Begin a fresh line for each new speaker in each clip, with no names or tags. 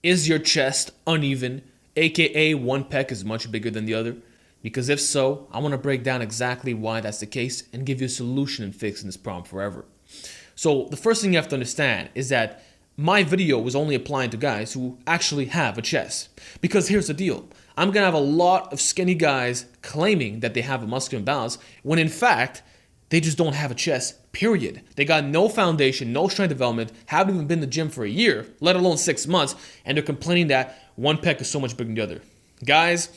Is your chest uneven, aka one pec is much bigger than the other? Because if so, I want to break down exactly why that's the case and give you a solution in fixing this problem forever. So the first thing you have to understand is that my video was only applying to guys who actually have a chest. Because here's the deal. I'm going to have a lot of skinny guys claiming that they have a muscular imbalance when in fact, they just don't have a chest, period. They got no foundation, no strength development, haven't even been to the gym for a year, let alone 6 months, and they're complaining that one pec is so much bigger than the other. Guys,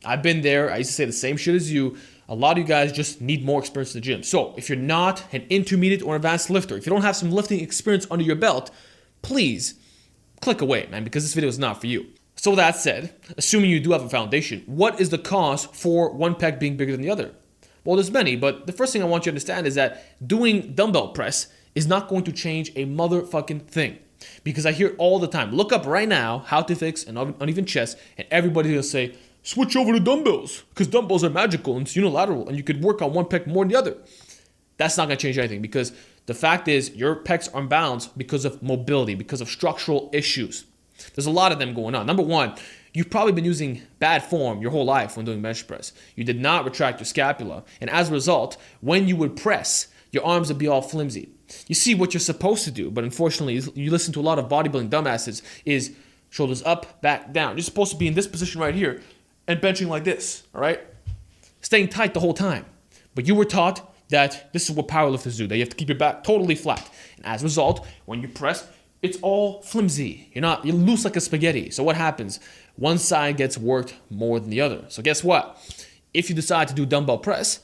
I've been there. I used to say the same shit as you. A lot of you guys just need more experience in the gym. So if you're not an intermediate or advanced lifter, if you don't have some lifting experience under your belt, please click away, man, because this video is not for you. So with that said, assuming you do have a foundation, what is the cause for one pec being bigger than the other? Well, there's many, but the first thing I want you to understand is that doing dumbbell press is not going to change a motherfucking thing. Because I hear it all the time. Look up right now how to fix an uneven chest, and everybody's gonna say, switch over to dumbbells, because dumbbells are magical and it's unilateral, and you could work on one pec more than the other. That's not gonna change anything, because the fact is your pecs are imbalanced because of mobility, because of structural issues. There's a lot of them going on. Number one, you've probably been using bad form your whole life when doing bench press. You did not retract your scapula, and as a result, when you would press, your arms would be all flimsy. You see what you're supposed to do, but unfortunately, you listen to a lot of bodybuilding dumbasses, is shoulders up, back, down. You're supposed to be in this position right here and benching like this, all right? Staying tight the whole time. But you were taught that this is what powerlifters do, that you have to keep your back totally flat. And as a result, when you press, it's all flimsy. You're loose like a spaghetti. So what happens? One side gets worked more than the other. So guess what? If you decide to do dumbbell press,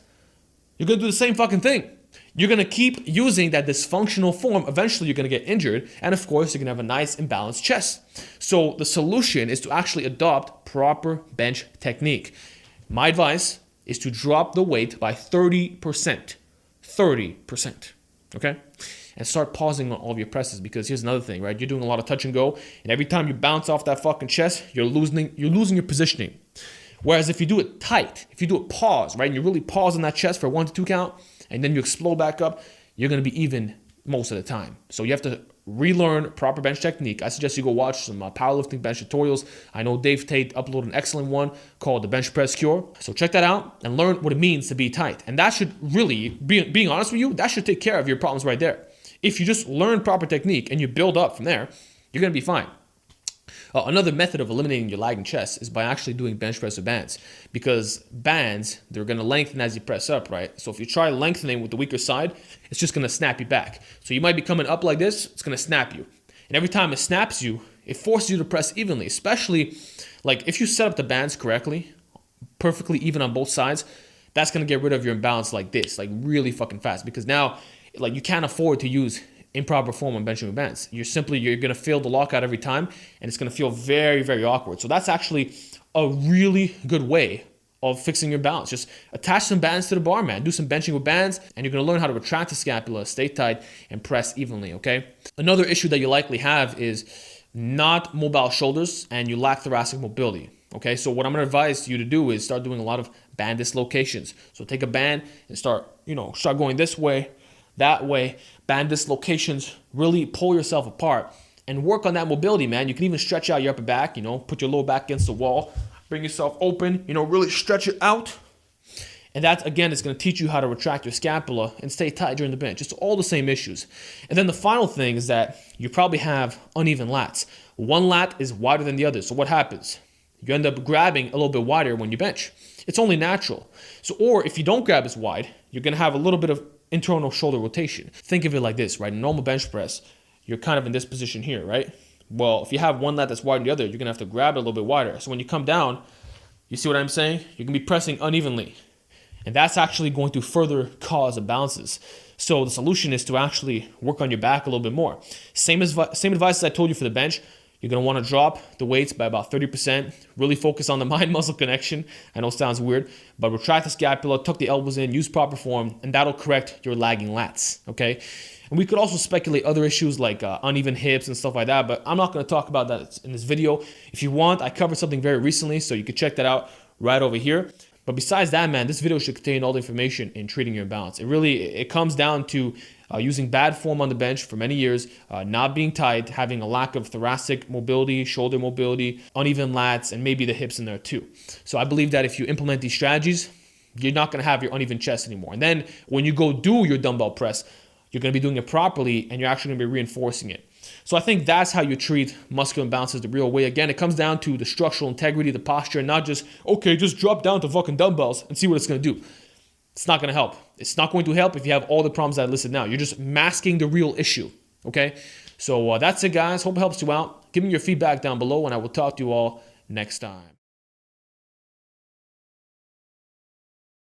you're gonna do the same fucking thing. You're gonna keep using that dysfunctional form. Eventually you're gonna get injured. And of course, you're gonna have a nice imbalanced chest. So the solution is to actually adopt proper bench technique. My advice is to drop the weight by 30%. 30%, okay? And start pausing on all of your presses, because here's another thing, right? You're doing a lot of touch and go, and every time you bounce off that fucking chest, you're losing your positioning. Whereas if you do it tight, if you do it pause, right, and you really pause on that chest for a 1 to 2 count, and then you explode back up, you're gonna be even most of the time. So you have to relearn proper bench technique. I suggest you go watch some powerlifting bench tutorials. I know Dave Tate uploaded an excellent one called The Bench Press Cure. So check that out and learn what it means to be tight. And that should really, being honest with you, that should take care of your problems right there. If you just learn proper technique and you build up from there, you're going to be fine. Another method of eliminating your lagging chest is by actually doing bench press with bands, because bands, they're going to lengthen as you press up, right? So if you try lengthening with the weaker side, it's just going to snap you back. So you might be coming up like this, it's going to snap you. And every time it snaps you, it forces you to press evenly, especially like if you set up the bands correctly, perfectly even on both sides, that's going to get rid of your imbalance like this, like really fucking fast, because now like you can't afford to use improper form on benching with bands. You're going to feel the lockout every time, and it's going to feel very, very awkward. So that's actually a really good way of fixing your balance. Just attach some bands to the bar, man. Do some benching with bands, and you're going to learn how to retract the scapula, stay tight, and press evenly, okay? Another issue that you likely have is not mobile shoulders, and you lack thoracic mobility. Okay, so what I'm going to advise you to do is start doing a lot of band dislocations. So take a band and start going this way, that way, band dislocations, really pull yourself apart and work on that mobility, man. You can even stretch out your upper back, put your lower back against the wall, bring yourself open, really stretch it out. And that, again, is going to teach you how to retract your scapula and stay tight during the bench. It's all the same issues. And then the final thing is that you probably have uneven lats. One lat is wider than the other. So what happens? You end up grabbing a little bit wider when you bench. It's only natural. So, or if you don't grab as wide, you're going to have a little bit of internal shoulder rotation. Think of it like this, right? In normal bench press, you're kind of in this position here, right? Well, if you have one lat that's wider than the other, you're going to have to grab it a little bit wider. So when you come down, you see what I'm saying? You're going to be pressing unevenly. And that's actually going to further cause imbalances. So the solution is to actually work on your back a little bit more. Same advice as I told you for the bench. You're going to want to drop the weights by about 30%. Really focus on the mind-muscle connection. I know it sounds weird, but retract the scapula, tuck the elbows in, use proper form, and that'll correct your lagging lats, okay? And we could also speculate other issues like uneven hips and stuff like that, but I'm not going to talk about that in this video. If you want, I covered something very recently, so you can check that out right over here. But besides that, man, this video should contain all the information in treating your imbalance. It comes down to using bad form on the bench for many years, not being tight, having a lack of thoracic mobility, shoulder mobility, uneven lats, and maybe the hips in there too. So I believe that if you implement these strategies, you're not going to have your uneven chest anymore. And then when you go do your dumbbell press, you're going to be doing it properly, and you're actually going to be reinforcing it. So I think that's how you treat muscular imbalances the real way. Again, it comes down to the structural integrity, the posture, and not just, okay, just drop down to fucking dumbbells and see what it's going to do. It's not going to help. It's not going to help if you have all the problems that I listed now. You're just masking the real issue, okay? So that's it, guys. Hope it helps you out. Give me your feedback down below, and I will talk to you all next time.